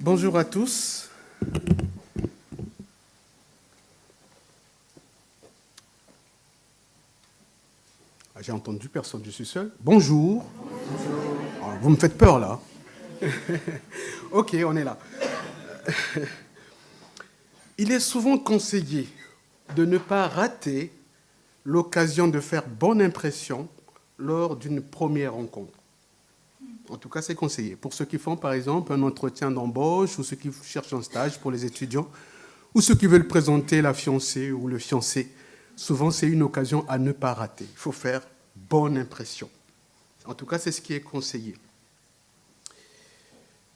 Bonjour à tous. J'ai entendu personne, je suis seul. Bonjour. Bonjour. Vous me faites peur là. Ok, on est là. Il est souvent conseillé de ne pas rater l'occasion de faire bonne impression lors d'une première rencontre. En tout cas, c'est conseillé. Pour ceux qui font, par exemple, un entretien d'embauche ou ceux qui cherchent un stage pour les étudiants ou ceux qui veulent présenter la fiancée ou le fiancé, souvent, c'est une occasion à ne pas rater. Il faut faire bonne impression. En tout cas, c'est ce qui est conseillé.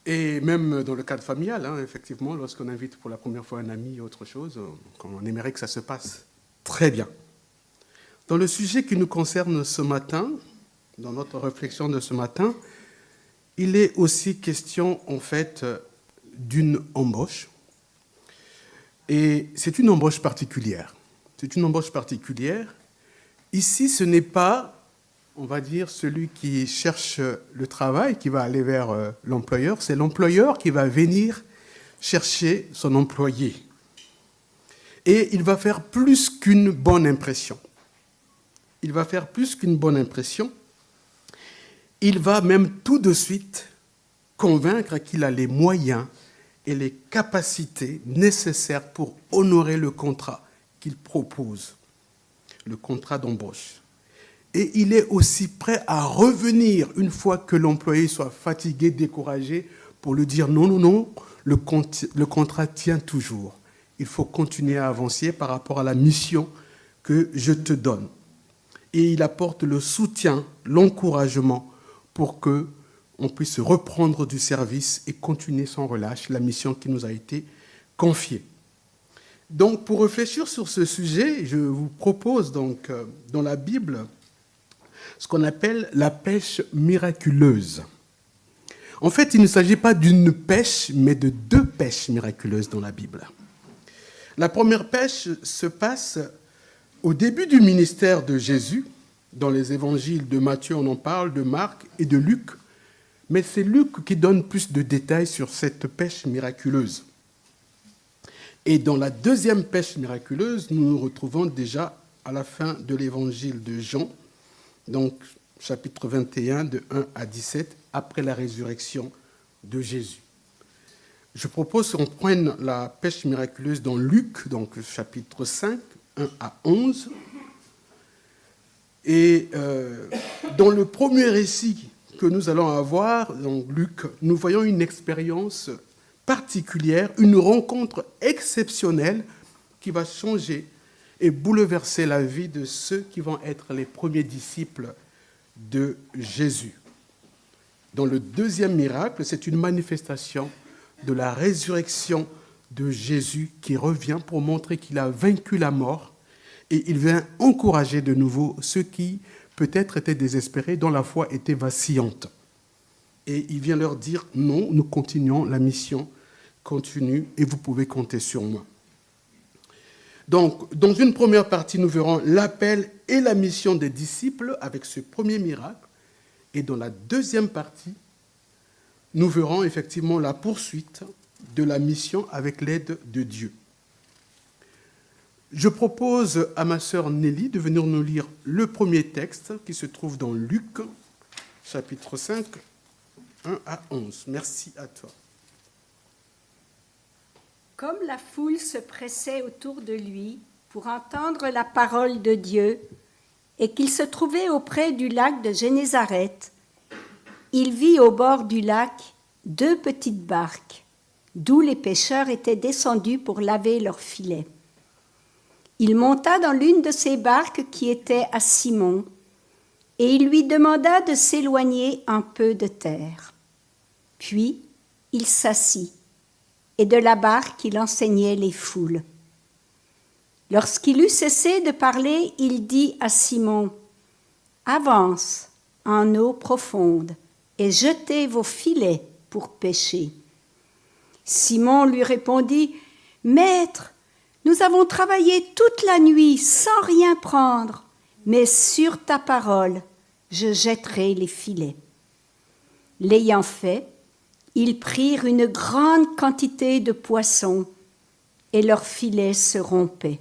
Et même dans le cadre familial, effectivement, lorsqu'on invite pour la première fois un ami ou autre chose, on aimerait que ça se passe très bien. Dans le sujet qui nous concerne ce matin, dans notre réflexion de ce matin, il est aussi question, en fait, d'une embauche. Et c'est une embauche particulière. C'est une embauche particulière. Ici, ce n'est pas, on va dire, celui qui cherche le travail qui va aller vers l'employeur. C'est l'employeur qui va venir chercher son employé. Et il va faire plus qu'une bonne impression. Il va faire plus qu'une bonne impression. Il va même tout de suite convaincre qu'il a les moyens et les capacités nécessaires pour honorer le contrat qu'il propose, le contrat d'embauche. Et il est aussi prêt à revenir une fois que l'employé soit fatigué, découragé, pour lui dire non, non, non, le contrat tient toujours. Il faut continuer à avancer par rapport à la mission que je te donne. Et il apporte le soutien, l'encouragement pour qu'on puisse reprendre du service et continuer sans relâche la mission qui nous a été confiée. Donc, pour réfléchir sur ce sujet, je vous propose donc dans la Bible ce qu'on appelle la pêche miraculeuse. En fait, il ne s'agit pas d'une pêche, mais de deux pêches miraculeuses dans la Bible. La première pêche se passe au début du ministère de Jésus. Dans les évangiles de Matthieu, on en parle, de Marc et de Luc. Mais c'est Luc qui donne plus de détails sur cette pêche miraculeuse. Et dans la deuxième pêche miraculeuse, nous nous retrouvons déjà à la fin de l'évangile de Jean, donc chapitre 21, de 1 à 17, après la résurrection de Jésus. Je propose qu'on prenne la pêche miraculeuse dans Luc, donc chapitre 5, 1 à 11. Et dans le premier récit que nous allons avoir, dans Luc, nous voyons une expérience particulière, une rencontre exceptionnelle qui va changer et bouleverser la vie de ceux qui vont être les premiers disciples de Jésus. Dans le deuxième miracle, c'est une manifestation de la résurrection de Jésus qui revient pour montrer qu'il a vaincu la mort. Et il vient encourager de nouveau ceux qui peut-être étaient désespérés, dont la foi était vacillante. Et il vient leur dire, non, nous continuons, la mission continue et vous pouvez compter sur moi. Donc, dans une première partie, nous verrons l'appel et la mission des disciples avec ce premier miracle. Et dans la deuxième partie, nous verrons effectivement la poursuite de la mission avec l'aide de Dieu. Je propose à ma sœur Nelly de venir nous lire le premier texte qui se trouve dans Luc, chapitre 5, 1 à 11. Merci à toi. Comme la foule se pressait autour de lui pour entendre la parole de Dieu et qu'il se trouvait auprès du lac de Génézareth, il vit au bord du lac 2 petites barques, d'où les pêcheurs étaient descendus pour laver leurs filets. Il monta dans l'une de ces barques qui était à Simon, et il lui demanda de s'éloigner un peu de terre. Puis il s'assit, et de la barque il enseignait les foules. Lorsqu'il eut cessé de parler, il dit à Simon, « Avance en eau profonde, et jetez vos filets pour pêcher. » Simon lui répondit, « Maître, nous avons travaillé toute la nuit sans rien prendre, mais sur ta parole, je jetterai les filets. » L'ayant fait, ils prirent une grande quantité de poissons et leurs filets se rompaient.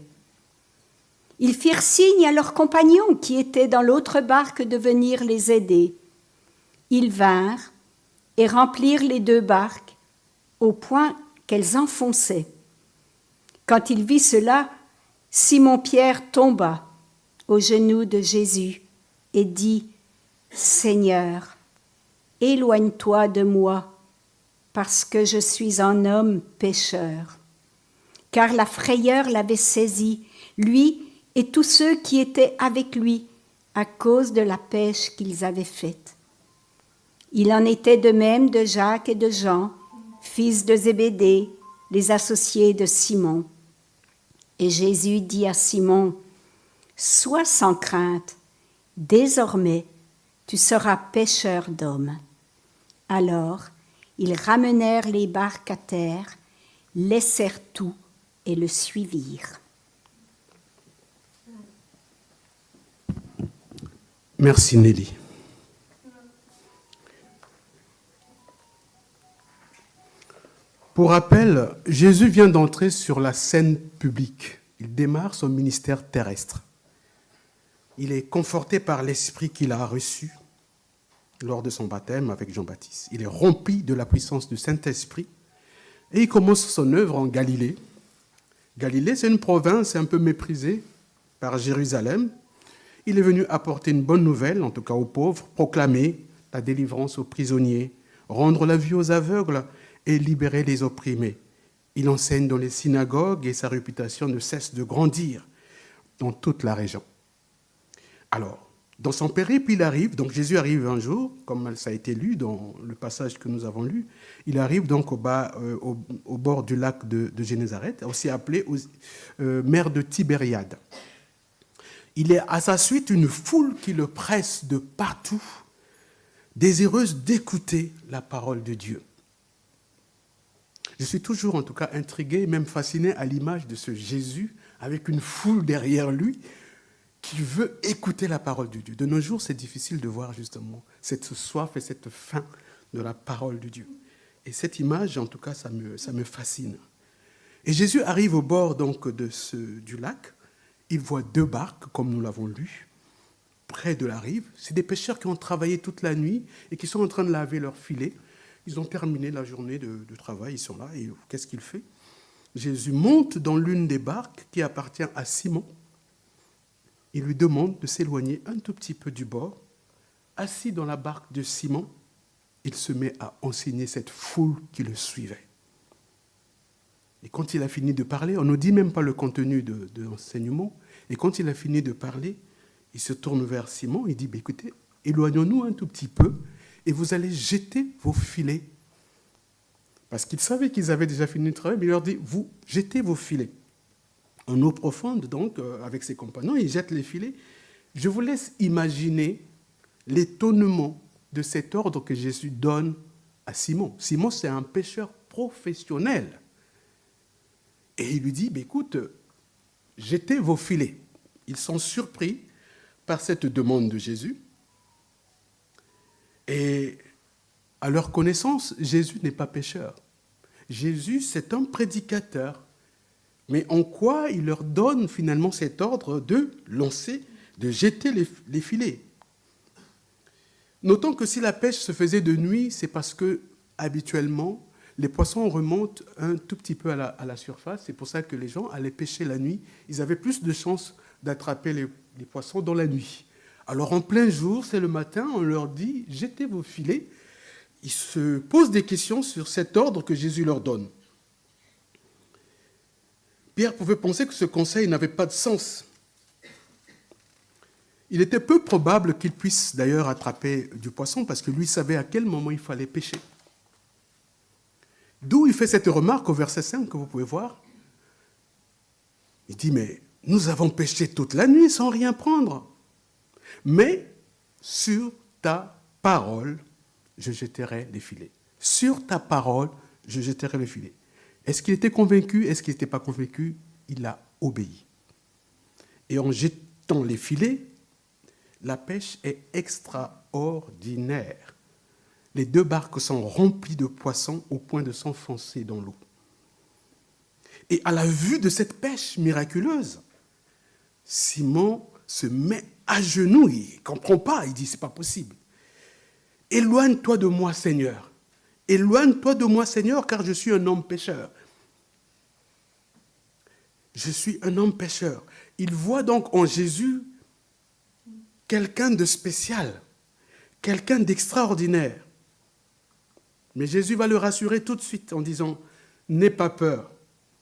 Ils firent signe à leurs compagnons qui étaient dans l'autre barque de venir les aider. Ils vinrent et remplirent les 2 barques au point qu'elles enfonçaient. Quand il vit cela, Simon-Pierre tomba aux genoux de Jésus et dit « Seigneur, éloigne-toi de moi, parce que je suis un homme pécheur. » Car la frayeur l'avait saisi, lui et tous ceux qui étaient avec lui, à cause de la pêche qu'ils avaient faite. Il en était de même de Jacques et de Jean, fils de Zébédée, les associés de Simon. Et Jésus dit à Simon, « Sois sans crainte, désormais tu seras pêcheur d'hommes. » Alors ils ramenèrent les barques à terre, laissèrent tout et le suivirent. Merci Nelly. Pour rappel, Jésus vient d'entrer sur la scène publique. Il démarre son ministère terrestre. Il est conforté par l'esprit qu'il a reçu lors de son baptême avec Jean-Baptiste. Il est rempli de la puissance du Saint-Esprit et il commence son œuvre en Galilée. Galilée, c'est une province un peu méprisée par Jérusalem. Il est venu apporter une bonne nouvelle, en tout cas aux pauvres, proclamer la délivrance aux prisonniers, rendre la vue aux aveugles et libérer les opprimés. Il enseigne dans les synagogues et sa réputation ne cesse de grandir dans toute la région. Alors, dans son périple, il arrive, donc Jésus arrive un jour, comme ça a été lu dans le passage que nous avons lu, il arrive donc au bord du lac de Génézareth, aussi appelé mer de Tibériade. Il est à sa suite une foule qui le presse de partout, désireuse d'écouter la parole de Dieu. Je suis toujours en tout cas intrigué, même fasciné à l'image de ce Jésus avec une foule derrière lui qui veut écouter la parole de Dieu. De nos jours, c'est difficile de voir justement cette soif et cette faim de la parole de Dieu. Et cette image, en tout cas, ça me fascine. Et Jésus arrive au bord donc du lac. Il voit 2 barques, comme nous l'avons lu, près de la rive. C'est des pêcheurs qui ont travaillé toute la nuit et qui sont en train de laver leurs filets. Ils ont terminé la journée de travail, ils sont là. Et qu'est-ce qu'il fait? Jésus monte dans l'une des barques qui appartient à Simon. Il lui demande de s'éloigner un tout petit peu du bord. Assis dans la barque de Simon, il se met à enseigner cette foule qui le suivait. Et quand il a fini de parler, on ne dit même pas le contenu de l'enseignement, et quand il a fini de parler, il se tourne vers Simon, il dit, écoutez, éloignons-nous un tout petit peu, et vous allez jeter vos filets. Parce qu'il savait qu'ils avaient déjà fini le travail, mais il leur dit, vous jetez vos filets. En eau profonde, donc, avec ses compagnons, il jette les filets. Je vous laisse imaginer l'étonnement de cet ordre que Jésus donne à Simon. Simon, c'est un pêcheur professionnel. Et il lui dit, écoute, jetez vos filets. Ils sont surpris par cette demande de Jésus. Et à leur connaissance, Jésus n'est pas pécheur. Jésus, c'est un prédicateur. Mais en quoi il leur donne finalement cet ordre de lancer, de jeter les filets? Notons que si la pêche se faisait de nuit, c'est parce que habituellement, les poissons remontent un tout petit peu à la surface. C'est pour ça que les gens allaient pêcher la nuit. Ils avaient plus de chances d'attraper les poissons dans la nuit. Alors en plein jour, c'est le matin, on leur dit « jetez vos filets ». Ils se posent des questions sur cet ordre que Jésus leur donne. Pierre pouvait penser que ce conseil n'avait pas de sens. Il était peu probable qu'il puisse d'ailleurs attraper du poisson parce que lui savait à quel moment il fallait pêcher. D'où il fait cette remarque au verset 5 que vous pouvez voir. Il dit, mais nous avons pêché toute la nuit sans rien prendre. Mais sur ta parole, je jetterai les filets. Sur ta parole, je jetterai les filets. Est-ce qu'il était convaincu? Est-ce qu'il n'était pas convaincu? Il a obéi. Et en jetant les filets, la pêche est extraordinaire. les 2 barques sont remplies de poissons au point de s'enfoncer dans l'eau. Et à la vue de cette pêche miraculeuse, Simon se met à genoux, il ne comprend pas, il dit, c'est pas possible. Éloigne-toi de moi, Seigneur. Éloigne-toi de moi, Seigneur, car je suis un homme pécheur. Je suis un homme pécheur. Il voit donc en Jésus quelqu'un de spécial, quelqu'un d'extraordinaire. Mais Jésus va le rassurer tout de suite en disant, n'aie pas peur.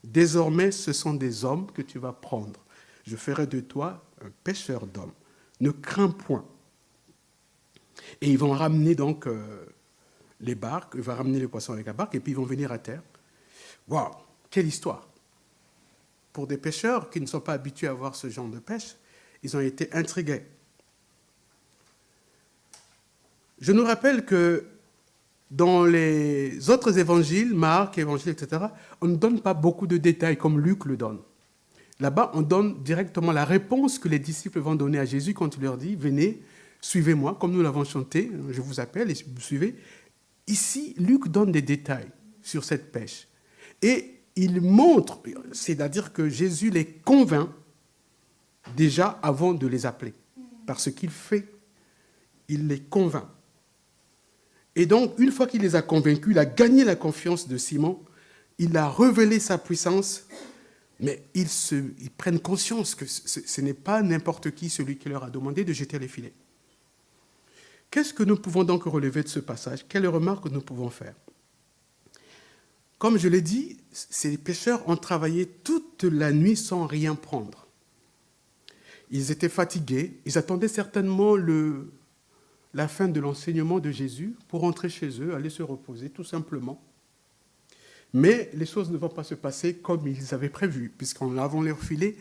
Désormais, ce sont des hommes que tu vas prendre. Je ferai de toi un pêcheur d'hommes. Ne crains point. Et ils vont ramener donc les barques, il va ramener les poissons avec la barque, et puis ils vont venir à terre. Waouh, quelle histoire! Pour des pêcheurs qui ne sont pas habitués à voir ce genre de pêche, ils ont été intrigués. Je nous rappelle que dans les autres évangiles, Marc, Évangile, etc., on ne donne pas beaucoup de détails comme Luc le donne. Là-bas, on donne directement la réponse que les disciples vont donner à Jésus quand il leur dit « Venez, suivez-moi », comme nous l'avons chanté, je vous appelle et vous suivez. Ici, Luc donne des détails sur cette pêche. Et il montre, c'est-à-dire que Jésus les convainc déjà avant de les appeler. Par ce qu'il fait, il les convainc. Et donc, une fois qu'il les a convaincus, il a gagné la confiance de Simon, il a révélé sa puissance, mais ils prennent conscience que ce n'est pas n'importe qui, celui qui leur a demandé de jeter les filets. Qu'est-ce que nous pouvons donc relever de ce passage? Quelles remarques nous pouvons faire? Comme je l'ai dit, ces pêcheurs ont travaillé toute la nuit sans rien prendre. Ils étaient fatigués, ils attendaient certainement la fin de l'enseignement de Jésus pour rentrer chez eux, aller se reposer tout simplement. Mais les choses ne vont pas se passer comme ils avaient prévu, puisqu'en lavant leur filet,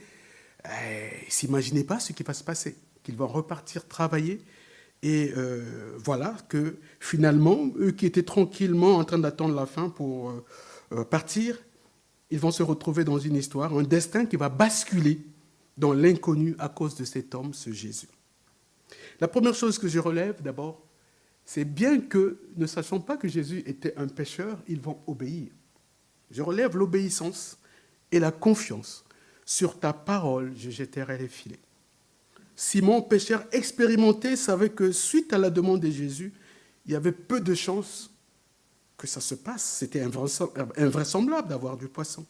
ils ne s'imaginaient pas ce qui va se passer, qu'ils vont repartir travailler. Et voilà que finalement, eux qui étaient tranquillement en train d'attendre la fin pour partir, ils vont se retrouver dans une histoire, un destin qui va basculer dans l'inconnu à cause de cet homme, ce Jésus. La première chose que je relève d'abord, c'est bien que ne sachant pas que Jésus était un pécheur, ils vont obéir. Je relève l'obéissance et la confiance. Sur ta parole, je jetterai les filets. Simon, pécheur expérimenté, savait que suite à la demande de Jésus, il y avait peu de chances que ça se passe. C'était invraisemblable d'avoir du poisson.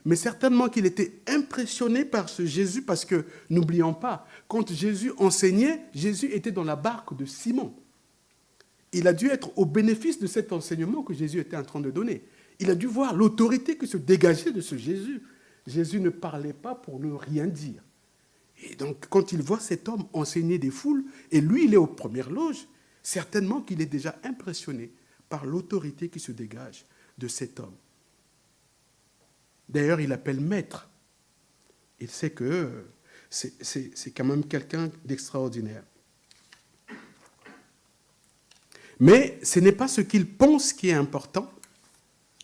Mais certainement qu'il était impressionné par ce Jésus parce que, n'oublions pas, quand Jésus enseignait, Jésus était dans la barque de Simon. Il a dû être au bénéfice de cet enseignement que Jésus était en train de donner. Il a dû voir l'autorité qui se dégageait de ce Jésus. Jésus ne parlait pas pour ne rien dire. Et donc, quand il voit cet homme enseigner des foules, et lui, il est aux premières loges, certainement qu'il est déjà impressionné par l'autorité qui se dégage de cet homme. D'ailleurs, il l'appelle maître. Il sait que c'est quand même quelqu'un d'extraordinaire. Mais ce n'est pas ce qu'il pense qui est important,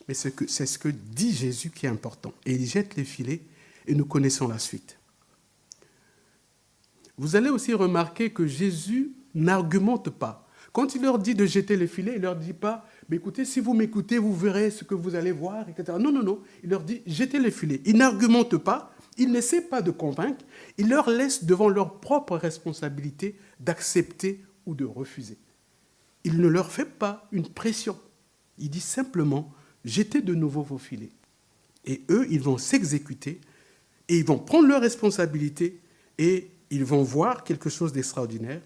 mais c'est ce que dit Jésus qui est important. Et il jette les filets, et nous connaissons la suite. Vous allez aussi remarquer que Jésus n'argumente pas. Quand il leur dit de jeter les filets, il ne leur dit pas « Mais écoutez, si vous m'écoutez, vous verrez ce que vous allez voir, etc. » Non, non, non. Il leur dit « Jetez les filets ». Il n'argumente pas, il n'essaie pas de convaincre, il leur laisse devant leur propre responsabilité d'accepter ou de refuser. Il ne leur fait pas une pression. Il dit simplement « Jetez de nouveau vos filets ». Et eux, ils vont s'exécuter et ils vont prendre leurs responsabilités et ils vont voir quelque chose d'extraordinaire,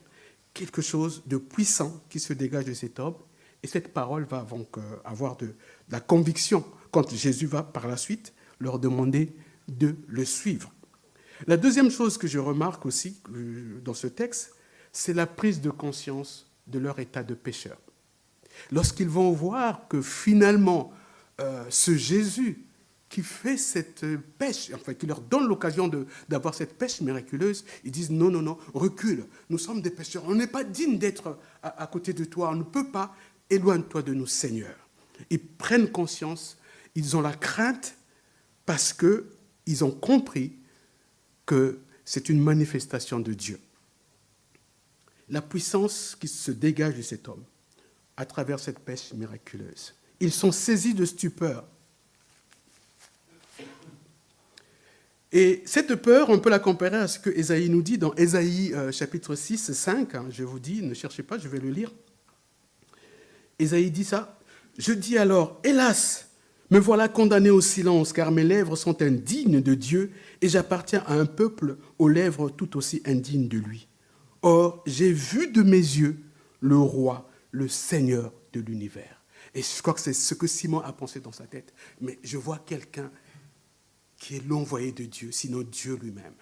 quelque chose de puissant qui se dégage de cet homme. Et cette parole va donc avoir de la conviction quand Jésus va par la suite leur demander de le suivre. La deuxième chose que je remarque aussi dans ce texte, c'est la prise de conscience de leur état de pécheur. Lorsqu'ils vont voir que finalement, ce Jésus qui fait cette pêche, enfin qui leur donne l'occasion d'avoir cette pêche miraculeuse, ils disent non, non, non, recule, nous sommes des pécheurs, on n'est pas digne d'être à côté de toi, on ne peut pas, éloigne-toi de nous, Seigneur. Ils prennent conscience, ils ont la crainte parce qu'ils ont compris que c'est une manifestation de Dieu. La puissance qui se dégage de cet homme à travers cette pêche miraculeuse. Ils sont saisis de stupeur. Et cette peur, on peut la comparer à ce que Ésaïe nous dit dans Ésaïe chapitre 6, 5. Je vous dis, ne cherchez pas, je vais le lire. Ésaïe dit ça. Je dis alors, hélas, me voilà condamné au silence, car mes lèvres sont indignes de Dieu, et j'appartiens à un peuple aux lèvres tout aussi indignes de lui. Or, j'ai vu de mes yeux le roi, le Seigneur de l'univers. Et je crois que c'est ce que Simon a pensé dans sa tête. Mais je vois quelqu'un qui est l'envoyé de Dieu, sinon Dieu lui-même.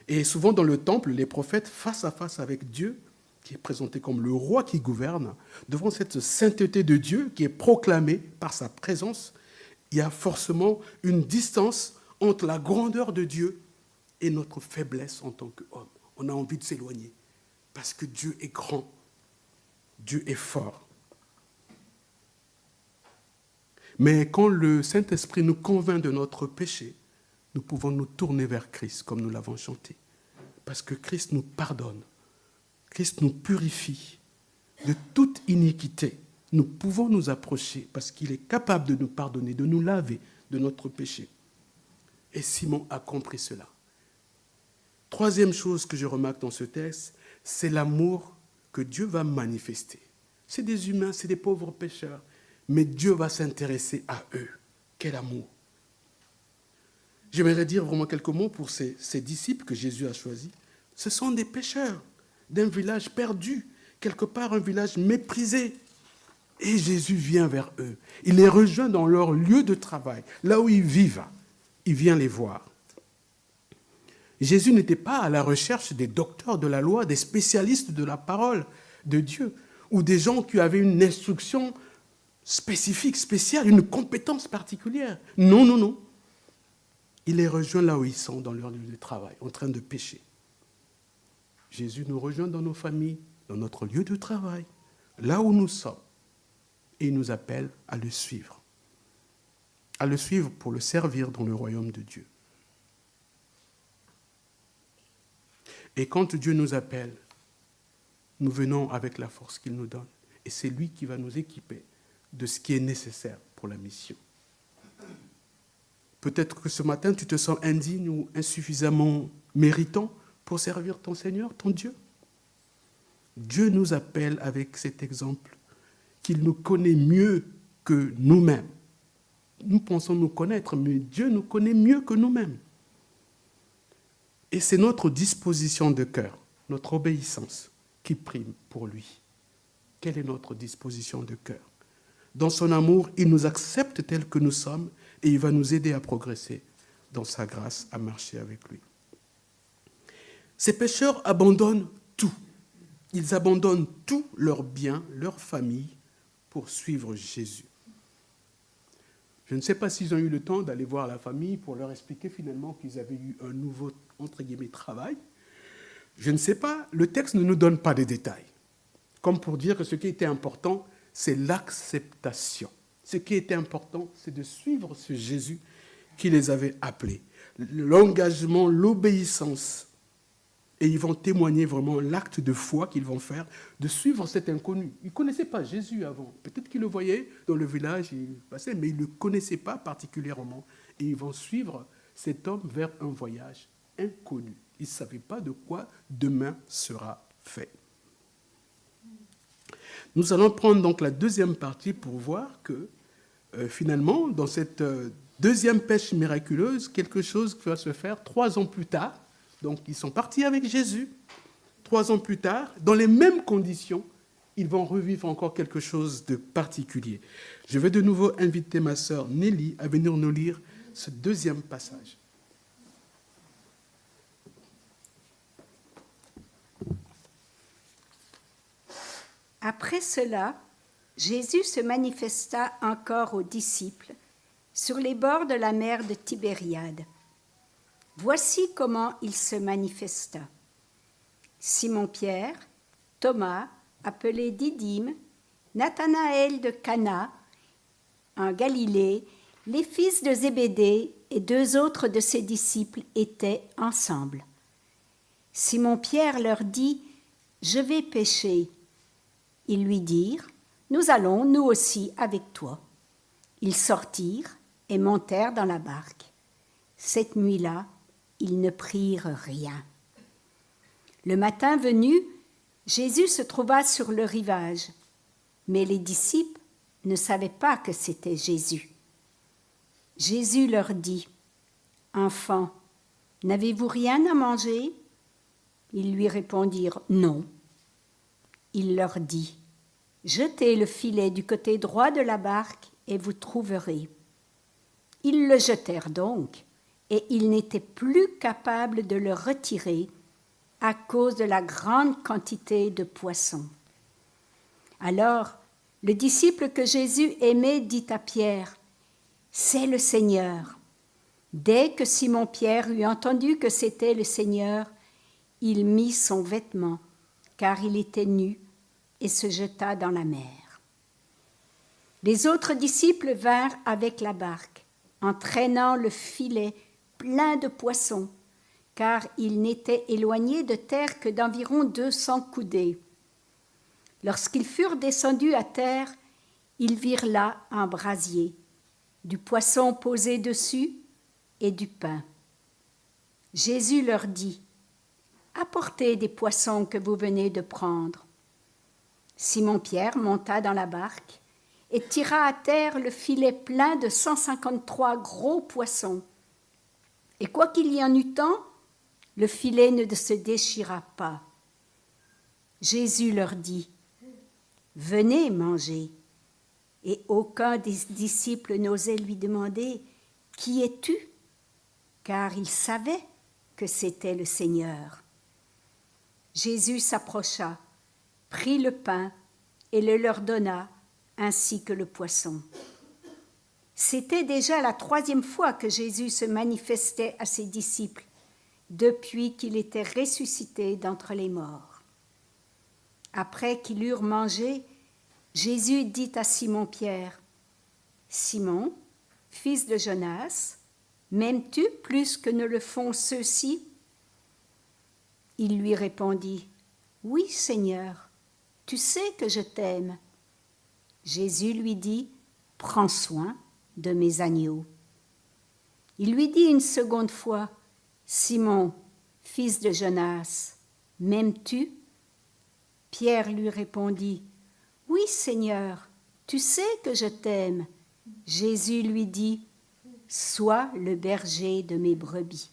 Et souvent dans le temple, les prophètes, face à face avec Dieu, qui est présenté comme le roi qui gouverne, devant cette sainteté de Dieu qui est proclamée par sa présence, il y a forcément une distance entre la grandeur de Dieu et notre faiblesse en tant qu'homme. On a envie de s'éloigner parce que Dieu est grand, Dieu est fort. Mais quand le Saint-Esprit nous convainc de notre péché, nous pouvons nous tourner vers Christ, comme nous l'avons chanté. Parce que Christ nous pardonne, Christ nous purifie de toute iniquité. Nous pouvons nous approcher parce qu'il est capable de nous pardonner, de nous laver de notre péché. Et Simon a compris cela. Troisième chose que je remarque dans ce texte, c'est l'amour que Dieu va manifester. C'est des humains, c'est des pauvres pécheurs, mais Dieu va s'intéresser à eux. Quel amour! J'aimerais dire vraiment quelques mots pour ces disciples que Jésus a choisis. Ce sont des pécheurs d'un village perdu, quelque part un village méprisé. Et Jésus vient vers eux. Il les rejoint dans leur lieu de travail, là où ils vivent. Il vient les voir. Jésus n'était pas à la recherche des docteurs de la loi, des spécialistes de la parole de Dieu, ou des gens qui avaient une instruction spécifique, spéciale, une compétence particulière. Non, non, non. Il les rejoint là où ils sont, dans leur lieu de travail, en train de pécher. Jésus nous rejoint dans nos familles, dans notre lieu de travail, là où nous sommes. Et il nous appelle à le suivre. À le suivre pour le servir dans le royaume de Dieu. Et quand Dieu nous appelle, nous venons avec la force qu'il nous donne. Et c'est lui qui va nous équiper de ce qui est nécessaire pour la mission. Peut-être que ce matin, tu te sens indigne ou insuffisamment méritant pour servir ton Seigneur, ton Dieu. Dieu nous appelle avec cet exemple qu'il nous connaît mieux que nous-mêmes. Nous pensons nous connaître, mais Dieu nous connaît mieux que nous-mêmes. Et c'est notre disposition de cœur, notre obéissance qui prime pour lui. Quelle est notre disposition de cœur? Dans son amour, il nous accepte tels que nous sommes et il va nous aider à progresser dans sa grâce, à marcher avec lui. Ces pécheurs abandonnent tout. Ils abandonnent tous leurs biens, leur famille, pour suivre Jésus. Je ne sais pas s'ils ont eu le temps d'aller voir la famille pour leur expliquer finalement qu'ils avaient eu un nouveau, entre guillemets, travail. Je ne sais pas, le texte ne nous donne pas de détails. Comme pour dire que ce qui était important, c'est l'acceptation. Ce qui était important, c'est de suivre ce Jésus qui les avait appelés. L'engagement, l'obéissance. Et ils vont témoigner vraiment l'acte de foi qu'ils vont faire, de suivre cet inconnu. Ils ne connaissaient pas Jésus avant. Peut-être qu'ils le voyaient dans le village, ils passaient, mais ils ne le connaissaient pas particulièrement. Et ils vont suivre cet homme vers un voyage inconnu. Ils ne savaient pas de quoi demain sera fait. Nous allons prendre donc la deuxième partie pour voir que finalement, dans cette deuxième pêche miraculeuse, quelque chose va se faire 3 ans plus tard. Donc, ils sont partis avec Jésus. 3 ans plus tard, dans les mêmes conditions, ils vont revivre encore quelque chose de particulier. Je vais de nouveau inviter ma sœur Nelly à venir nous lire ce deuxième passage. Après cela, Jésus se manifesta encore aux disciples sur les bords de la mer de Tibériade. Voici comment il se manifesta. Simon-Pierre, Thomas, appelé Didyme, Nathanaël de Cana, en Galilée, les fils de Zébédée et 2 autres de ses disciples étaient ensemble. Simon-Pierre leur dit « Je vais pêcher ». Ils lui dirent, « Nous allons, nous aussi, avec toi. » Ils sortirent et montèrent dans la barque. Cette nuit-là, ils ne prirent rien. Le matin venu, Jésus se trouva sur le rivage, mais les disciples ne savaient pas que c'était Jésus. Jésus leur dit, « Enfants, n'avez-vous rien à manger ?» Ils lui répondirent, « Non. » Il leur dit, « Jetez le filet du côté droit de la barque et vous trouverez. » Ils le jetèrent donc, et ils n'étaient plus capables de le retirer à cause de la grande quantité de poissons. Alors, le disciple que Jésus aimait dit à Pierre, « C'est le Seigneur. » Dès que Simon-Pierre eut entendu que c'était le Seigneur, il mit son vêtement, car il était nu, et se jeta dans la mer. Les autres disciples vinrent avec la barque, en traînant le filet plein de poissons, car ils n'étaient éloignés de terre que d'environ 200 coudées. Lorsqu'ils furent descendus à terre, ils virent là un brasier, du poisson posé dessus et du pain. Jésus leur dit, « Apportez des poissons que vous venez de prendre. » Simon-Pierre monta dans la barque et tira à terre le filet plein de 153 gros poissons. Et quoiqu'il y en eût tant, le filet ne se déchira pas. Jésus leur dit, « Venez manger. » Et aucun des disciples n'osait lui demander, « Qui es-tu » car il savait que c'était le Seigneur. Jésus s'approcha, prit le pain et le leur donna, ainsi que le poisson. C'était déjà la 3e fois que Jésus se manifestait à ses disciples, depuis qu'il était ressuscité d'entre les morts. Après qu'ils eurent mangé, Jésus dit à Simon-Pierre, « Simon, fils de Jonas, m'aimes-tu plus que ne le font ceux-ci » Il lui répondit, « Oui, Seigneur, tu sais que je t'aime. » Jésus lui dit, « Prends soin de mes agneaux. » Il lui dit une seconde fois, « Simon, fils de Jonas, m'aimes-tu » Pierre lui répondit, « Oui, Seigneur, tu sais que je t'aime. » Jésus lui dit, « Sois le berger de mes brebis. »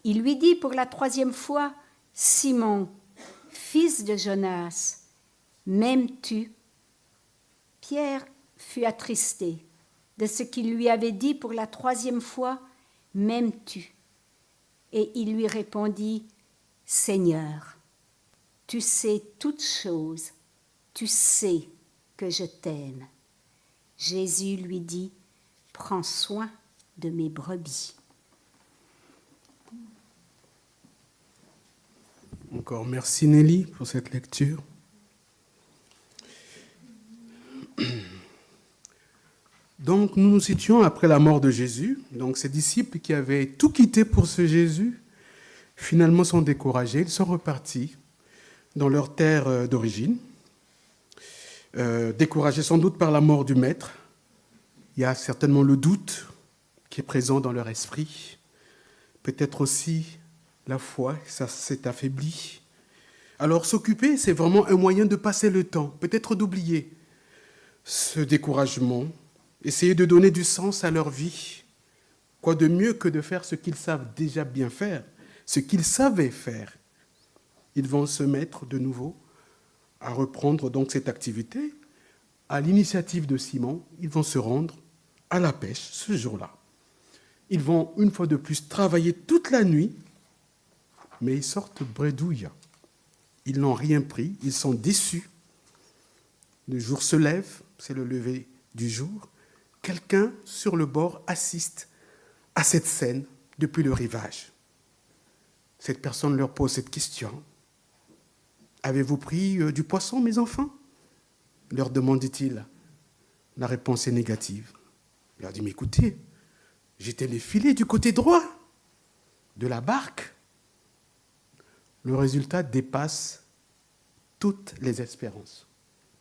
Il lui dit pour la 3e fois, « Simon, fils de Jonas, m'aimes-tu » Pierre fut attristé de ce qu'il lui avait dit pour la 3e fois, « M'aimes-tu » Et il lui répondit, « Seigneur, tu sais toutes choses, tu sais que je t'aime. » Jésus lui dit, « Prends soin de mes brebis. » Encore merci Nelly pour cette lecture. Donc nous nous situons après la mort de Jésus. Donc ces disciples qui avaient tout quitté pour ce Jésus, finalement sont découragés, ils sont repartis dans leur terre d'origine, découragés sans doute par la mort du Maître. Il y a certainement le doute qui est présent dans leur esprit, peut-être aussi la foi, ça s'est affaibli. Alors s'occuper, c'est vraiment un moyen de passer le temps, peut-être d'oublier ce découragement, essayer de donner du sens à leur vie. Quoi de mieux que de faire ce qu'ils savent déjà bien faire, ce qu'ils savaient faire. Ils vont se mettre de nouveau à reprendre donc cette activité. À l'initiative de Simon, ils vont se rendre à la pêche ce jour-là. Ils vont une fois de plus travailler toute la nuit, mais ils sortent bredouille. Ils n'ont rien pris, ils sont déçus. Le jour se lève, c'est le lever du jour. Quelqu'un sur le bord assiste à cette scène depuis le rivage. Cette personne leur pose cette question. « Avez-vous pris du poisson, mes enfants ?» leur demande-t-il. La réponse est négative. Il leur dit, « Mais écoutez, jetez les filets du côté droit de la barque. » Le résultat dépasse toutes les espérances.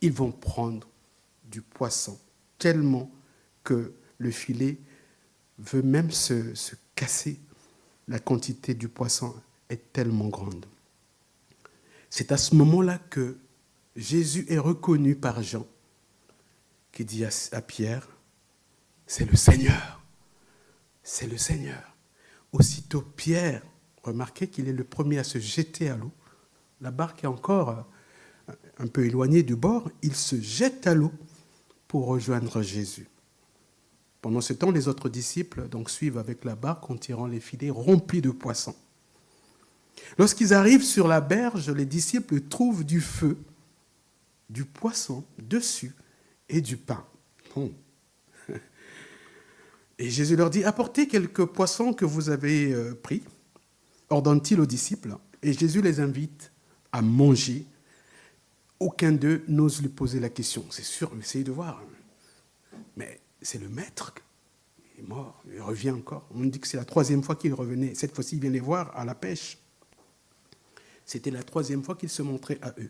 Ils vont prendre du poisson, tellement que le filet veut même se casser. La quantité du poisson est tellement grande. C'est à ce moment-là que Jésus est reconnu par Jean, qui dit à Pierre, c'est le Seigneur, c'est le Seigneur. Aussitôt Pierre, remarquez qu'il est le premier à se jeter à l'eau. La barque est encore un peu éloignée du bord, il se jette à l'eau pour rejoindre Jésus. Pendant ce temps, les autres disciples donc, suivent avec la barque en tirant les filets remplis de poissons. Lorsqu'ils arrivent sur la berge, les disciples trouvent du feu, du poisson dessus et du pain. Bon. Et Jésus leur dit, apportez quelques poissons que vous avez pris, ordonne-t-il aux disciples, et Jésus les invite à manger. Aucun d'eux n'ose lui poser la question. C'est sûr, essayez de voir. Mais c'est le maître, il est mort, il revient encore. On dit que c'est la 3e fois qu'il revenait. Cette fois-ci, il vient les voir à la pêche. C'était la 3e fois qu'il se montrait à eux.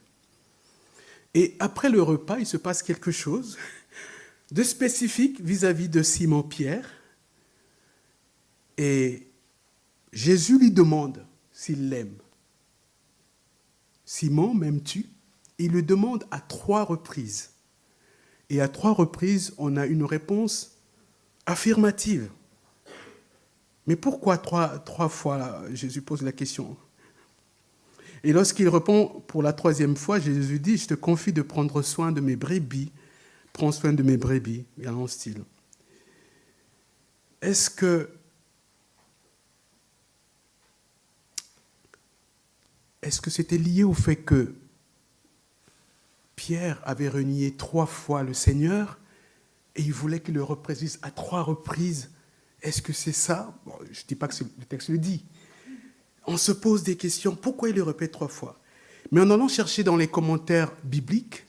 Et après le repas, il se passe quelque chose de spécifique vis-à-vis de Simon-Pierre. Et Jésus lui demande s'il l'aime. Simon, m'aimes-tu? Il lui demande à 3 reprises. Et à 3 reprises, on a une réponse affirmative. Mais pourquoi trois fois, Jésus pose la question. Et lorsqu'il répond pour la 3e fois, Jésus dit, je te confie de prendre soin de mes brebis. Prends soin de mes brebis, bien en style. Est-ce que c'était lié au fait que Pierre avait renié 3 fois le Seigneur et il voulait qu'il le reprécise à 3 reprises? Est-ce que c'est ça? Bon, je ne dis pas que le texte le dit. On se pose des questions. Pourquoi il le répète 3 fois? Mais en allant chercher dans les commentaires bibliques,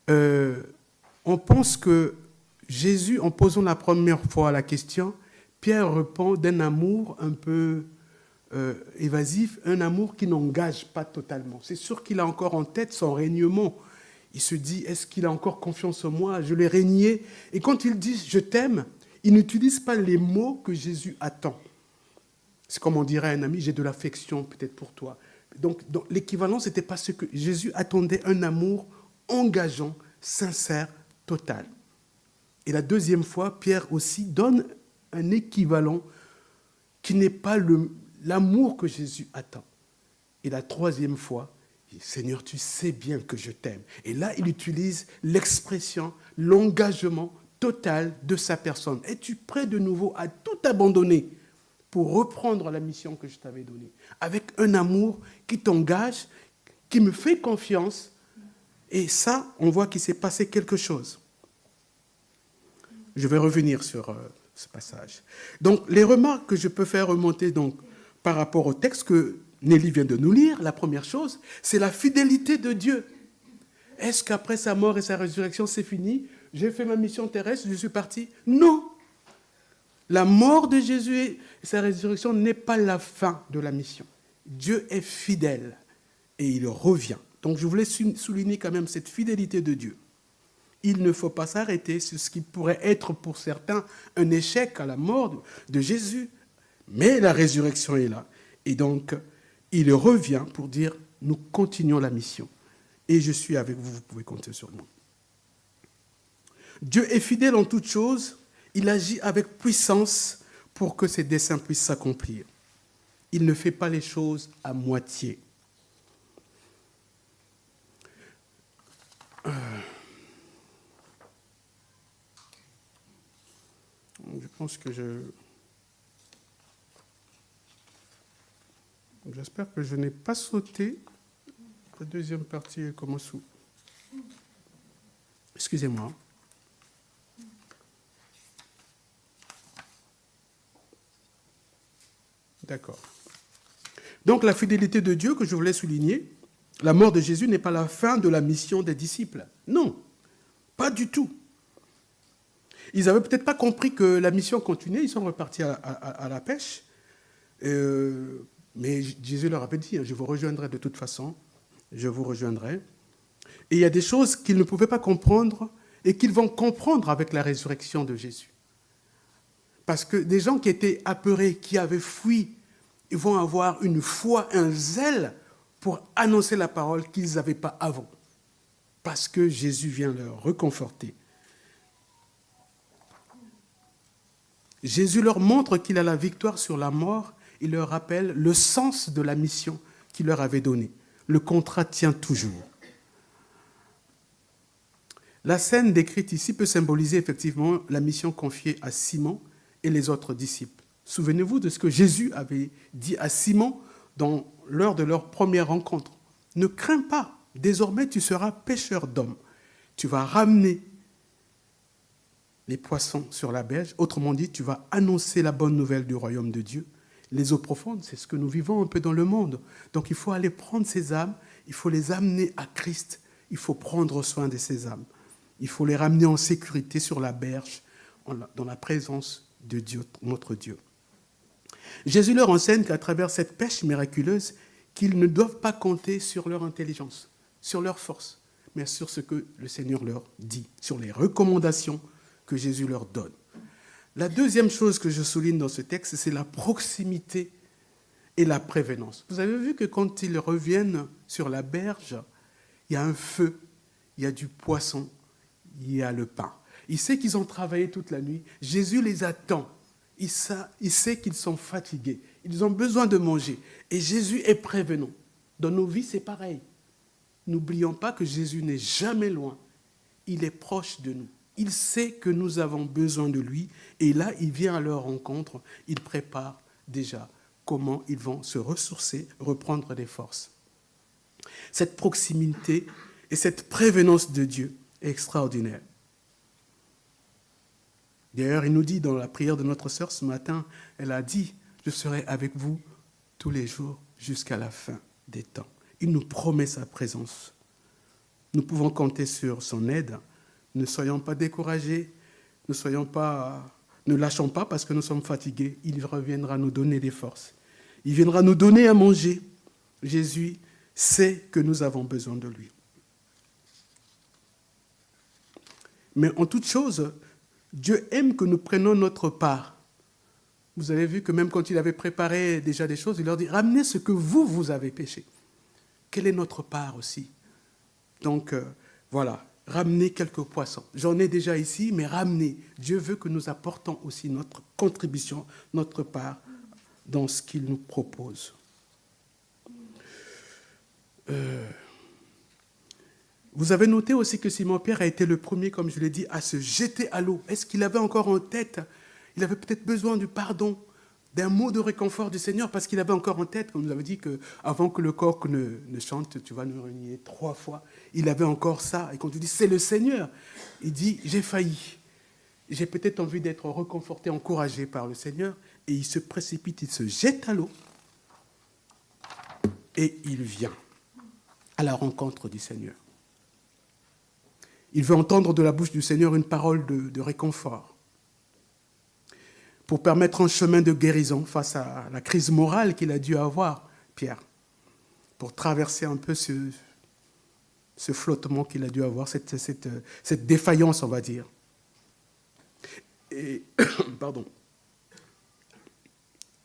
on pense que Jésus, en posant la première fois la question, Pierre répond d'un amour un peu évasif, un amour qui n'engage pas totalement. C'est sûr qu'il a encore en tête son règnement. Il se dit, est-ce qu'il a encore confiance en moi? Je l'ai régné. Et quand il dit « je t'aime », il n'utilise pas les mots que Jésus attend. C'est comme on dirait à un ami, j'ai de l'affection peut-être pour toi. Donc l'équivalent, ce n'était pas ce que Jésus attendait, un amour engageant, sincère, total. Et la 2e fois, Pierre aussi donne un équivalent qui n'est pas l'amour que Jésus attend. Et la 3e fois, il dit, Seigneur, tu sais bien que je t'aime. Et là, il utilise l'expression, l'engagement total de sa personne. Es-tu prêt de nouveau à tout abandonner pour reprendre la mission que je t'avais donnée? Avec un amour qui t'engage, qui me fait confiance. Et ça, on voit qu'il s'est passé quelque chose. Je vais revenir sur ce passage. Donc, les remarques que je peux faire remonter donc, par rapport au texte que Nelly vient de nous lire, la première chose, c'est la fidélité de Dieu. Est-ce qu'après sa mort et sa résurrection, c'est fini? J'ai fait ma mission terrestre, je suis parti? Non. La mort de Jésus et sa résurrection n'est pas la fin de la mission. Dieu est fidèle et il revient. Donc je voulais souligner quand même cette fidélité de Dieu. Il ne faut pas s'arrêter sur ce qui pourrait être pour certains un échec à la mort de Jésus. Mais la résurrection est là. Et donc, il revient pour dire, nous continuons la mission. Et je suis avec vous, vous pouvez compter sur moi. Dieu est fidèle en toutes choses. Il agit avec puissance pour que ses desseins puissent s'accomplir. Il ne fait pas les choses à moitié. Je pense que j'espère que je n'ai pas sauté. La 2e partie commence où? Excusez-moi. D'accord. Donc la fidélité de Dieu que je voulais souligner, la mort de Jésus n'est pas la fin de la mission des disciples. Non, pas du tout. Ils n'avaient peut-être pas compris que la mission continuait, ils sont repartis à la pêche. Mais Jésus leur avait dit, je vous rejoindrai de toute façon. je vous rejoindrai. Et il y a des choses qu'ils ne pouvaient pas comprendre et qu'ils vont comprendre avec la résurrection de Jésus. Parce que des gens qui étaient apeurés, qui avaient fui, ils vont avoir une foi, un zèle pour annoncer la parole qu'ils n'avaient pas avant. Parce que Jésus vient leur réconforter. Jésus leur montre qu'il a la victoire sur la mort. Il leur rappelle le sens de la mission qu'il leur avait donnée. Le contrat tient toujours. La scène décrite ici peut symboliser effectivement la mission confiée à Simon et les autres disciples. Souvenez-vous de ce que Jésus avait dit à Simon lors de leur première rencontre. Ne crains pas, désormais tu seras pêcheur d'hommes. Tu vas ramener les poissons sur la berge. Autrement dit, tu vas annoncer la bonne nouvelle du royaume de Dieu. Les eaux profondes, c'est ce que nous vivons un peu dans le monde. Donc il faut aller prendre ces âmes, il faut les amener à Christ, il faut prendre soin de ces âmes. Il faut les ramener en sécurité sur la berge, dans la présence de Dieu, notre Dieu. Jésus leur enseigne qu'à travers cette pêche miraculeuse, qu'ils ne doivent pas compter sur leur intelligence, sur leur force, mais sur ce que le Seigneur leur dit, sur les recommandations que Jésus leur donne. La deuxième chose que je souligne dans ce texte, c'est la proximité et la prévenance. Vous avez vu que quand ils reviennent sur la berge, il y a un feu, il y a du poisson, il y a le pain. Il sait qu'ils ont travaillé toute la nuit. Jésus les attend. Il sait qu'ils sont fatigués. Ils ont besoin de manger. Et Jésus est prévenant. Dans nos vies, c'est pareil. N'oublions pas que Jésus n'est jamais loin. Il est proche de nous. Il sait que nous avons besoin de lui. Et là, il vient à leur rencontre. Il prépare déjà comment ils vont se ressourcer, reprendre des forces. Cette proximité et cette prévenance de Dieu est extraordinaire. D'ailleurs, il nous dit dans la prière de notre sœur ce matin, elle a dit, je serai avec vous tous les jours jusqu'à la fin des temps. Il nous promet sa présence. Nous pouvons compter sur son aide. Ne soyons pas découragés, ne lâchons pas parce que nous sommes fatigués. Il reviendra nous donner des forces. Il viendra nous donner à manger. Jésus sait que nous avons besoin de lui. Mais en toute chose, Dieu aime que nous prenions notre part. Vous avez vu que même quand il avait préparé déjà des choses, il leur dit, ramenez ce que vous avez péché. Quelle est notre part aussi? Donc, voilà, ramenez quelques poissons. J'en ai déjà ici, mais ramenez. Dieu veut que nous apportons aussi notre contribution, notre part dans ce qu'il nous propose. Vous avez noté aussi que Simon-Pierre a été le premier, comme je l'ai dit, à se jeter à l'eau. Est-ce qu'il avait encore en tête, il avait peut-être besoin du pardon, d'un mot de réconfort du Seigneur, parce qu'il avait encore en tête, comme nous avait dit, qu'avant que le coq ne chante, tu vas nous renier 3 fois, il avait encore ça. Et quand tu dis, c'est le Seigneur, il dit, j'ai failli. J'ai peut-être envie d'être réconforté, encouragé par le Seigneur, et il se précipite, il se jette à l'eau, et il vient à la rencontre du Seigneur. Il veut entendre de la bouche du Seigneur une parole de réconfort pour permettre un chemin de guérison face à la crise morale qu'il a dû avoir, Pierre, pour traverser un peu ce flottement qu'il a dû avoir, cette défaillance, on va dire. Et, pardon.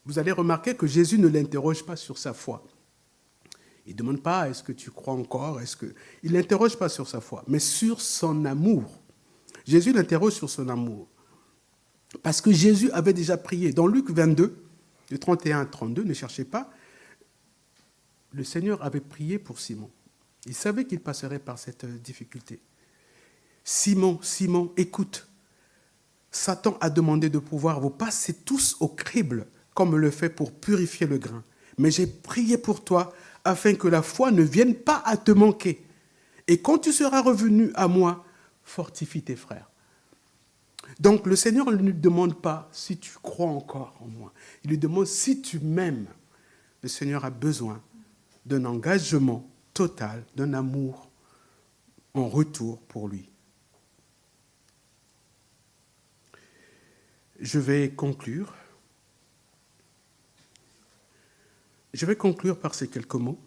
Vous allez remarquer que Jésus ne l'interroge pas sur sa foi. Il ne demande pas, est-ce que tu crois encore? Il ne l'interroge pas sur sa foi, mais sur son amour. Jésus l'interroge sur son amour. Parce que Jésus avait déjà prié. Dans Luc 22, de 31 à 32, ne cherchez pas, le Seigneur avait prié pour Simon. Il savait qu'il passerait par cette difficulté. Simon, Simon, écoute. Satan a demandé de pouvoir vous passer tous au crible, comme le fait pour purifier le grain. Mais j'ai prié pour toi, afin que la foi ne vienne pas à te manquer. Et quand tu seras revenu à moi, fortifie tes frères. Donc le Seigneur ne lui demande pas si tu crois encore en moi. Il lui demande si tu m'aimes. Le Seigneur a besoin d'un engagement total, d'un amour en retour pour lui. Je vais conclure. Je vais conclure par ces quelques mots.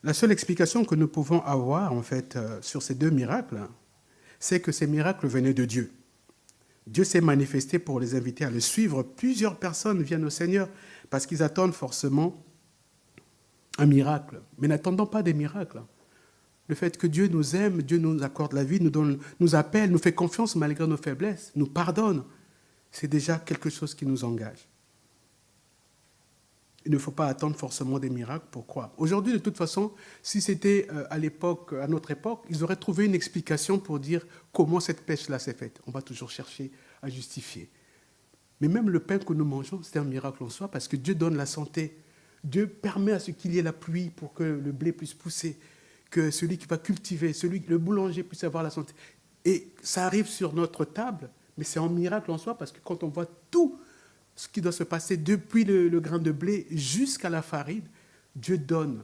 La seule explication que nous pouvons avoir, en fait, sur ces deux miracles, c'est que ces miracles venaient de Dieu. Dieu s'est manifesté pour les inviter à le suivre. Plusieurs personnes viennent au Seigneur parce qu'ils attendent forcément un miracle. Mais n'attendons pas des miracles. Le fait que Dieu nous aime, Dieu nous accorde la vie, nous appelle, nous fait confiance malgré nos faiblesses, nous pardonne, c'est déjà quelque chose qui nous engage. Il ne faut pas attendre forcément des miracles pour croire. Aujourd'hui, de toute façon, si c'était à notre époque, ils auraient trouvé une explication pour dire comment cette pêche-là s'est faite. On va toujours chercher à justifier. Mais même le pain que nous mangeons, c'est un miracle en soi parce que Dieu donne la santé. Dieu permet à ce qu'il y ait la pluie pour que le blé puisse pousser, que celui qui va cultiver, le boulanger puisse avoir la santé. Et ça arrive sur notre table, mais c'est un miracle en soi parce que quand on voit tout ce qui doit se passer depuis le grain de blé jusqu'à la farine, Dieu donne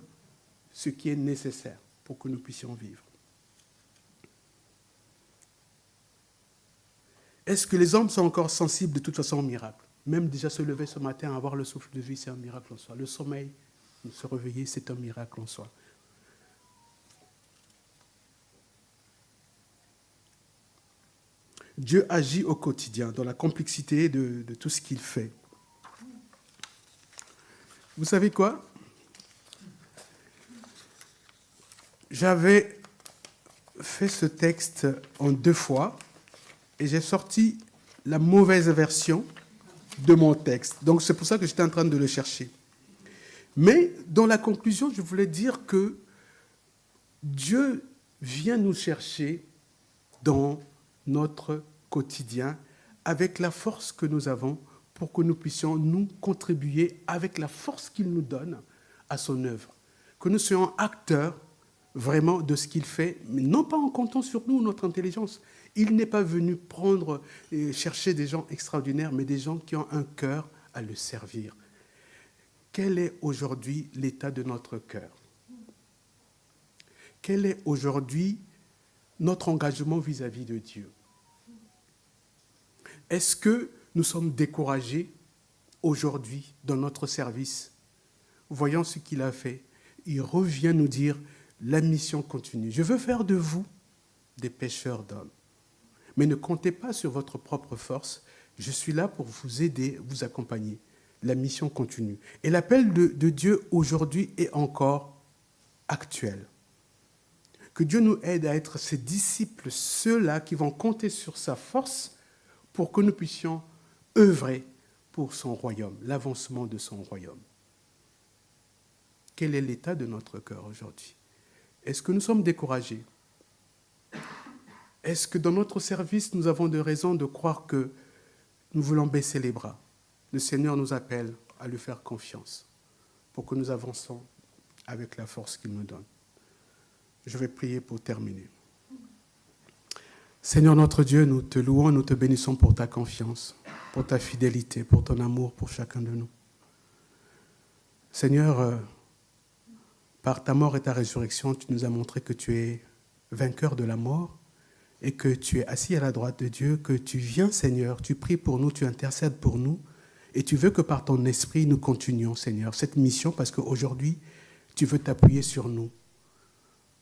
ce qui est nécessaire pour que nous puissions vivre. Est-ce que les hommes sont encore sensibles de toute façon au miracle? Même déjà se lever ce matin, avoir le souffle de vie, c'est un miracle en soi. Le sommeil, se réveiller, c'est un miracle en soi. Dieu agit au quotidien, dans la complexité de tout ce qu'il fait. Vous savez quoi? J'avais fait ce texte en 2 fois et j'ai sorti la mauvaise version de mon texte. Donc c'est pour ça que j'étais en train de le chercher. Mais dans la conclusion, je voulais dire que Dieu vient nous chercher dans notre quotidien avec la force que nous avons pour que nous puissions nous contribuer avec la force qu'il nous donne à son œuvre. Que nous soyons acteurs vraiment de ce qu'il fait, mais non pas en comptant sur nous, notre intelligence. Il n'est pas venu prendre et chercher des gens extraordinaires, mais des gens qui ont un cœur à le servir. Quel est aujourd'hui l'état de notre cœur? Quel est aujourd'hui notre engagement vis-à-vis de Dieu? Est-ce que nous sommes découragés aujourd'hui dans notre service? Voyons ce qu'il a fait. Il revient nous dire, la mission continue. Je veux faire de vous des pêcheurs d'hommes. Mais ne comptez pas sur votre propre force. Je suis là pour vous aider, vous accompagner. La mission continue. Et l'appel de Dieu aujourd'hui est encore actuel. Que Dieu nous aide à être ses disciples, ceux-là qui vont compter sur sa force pour que nous puissions œuvrer pour son royaume, l'avancement de son royaume. Quel est l'état de notre cœur aujourd'hui? Est-ce que nous sommes découragés? Est-ce que dans notre service, nous avons des raisons de croire que nous voulons baisser les bras? Le Seigneur nous appelle à lui faire confiance pour que nous avancions avec la force qu'il nous donne. Je vais prier pour terminer. Seigneur notre Dieu, nous te louons, nous te bénissons pour ta confiance, pour ta fidélité, pour ton amour pour chacun de nous. Seigneur, par ta mort et ta résurrection, tu nous as montré que tu es vainqueur de la mort et que tu es assis à la droite de Dieu, que tu viens, Seigneur, tu pries pour nous, tu intercèdes pour nous et tu veux que par ton esprit, nous continuions, Seigneur, cette mission parce qu'aujourd'hui, tu veux t'appuyer sur nous.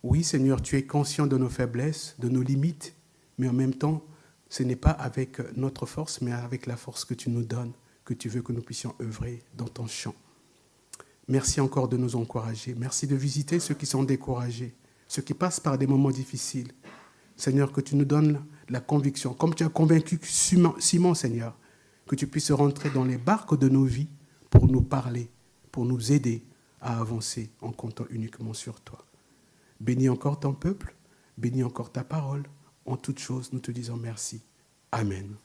Oui, Seigneur, tu es conscient de nos faiblesses, de nos limites, mais en même temps, ce n'est pas avec notre force, mais avec la force que tu nous donnes, que tu veux que nous puissions œuvrer dans ton champ. Merci encore de nous encourager. Merci de visiter ceux qui sont découragés, ceux qui passent par des moments difficiles. Seigneur, que tu nous donnes la conviction, comme tu as convaincu Simon, Seigneur, que tu puisses rentrer dans les barques de nos vies pour nous parler, pour nous aider à avancer en comptant uniquement sur toi. Bénis encore ton peuple, bénis encore ta parole. En toutes choses, nous te disons merci. Amen.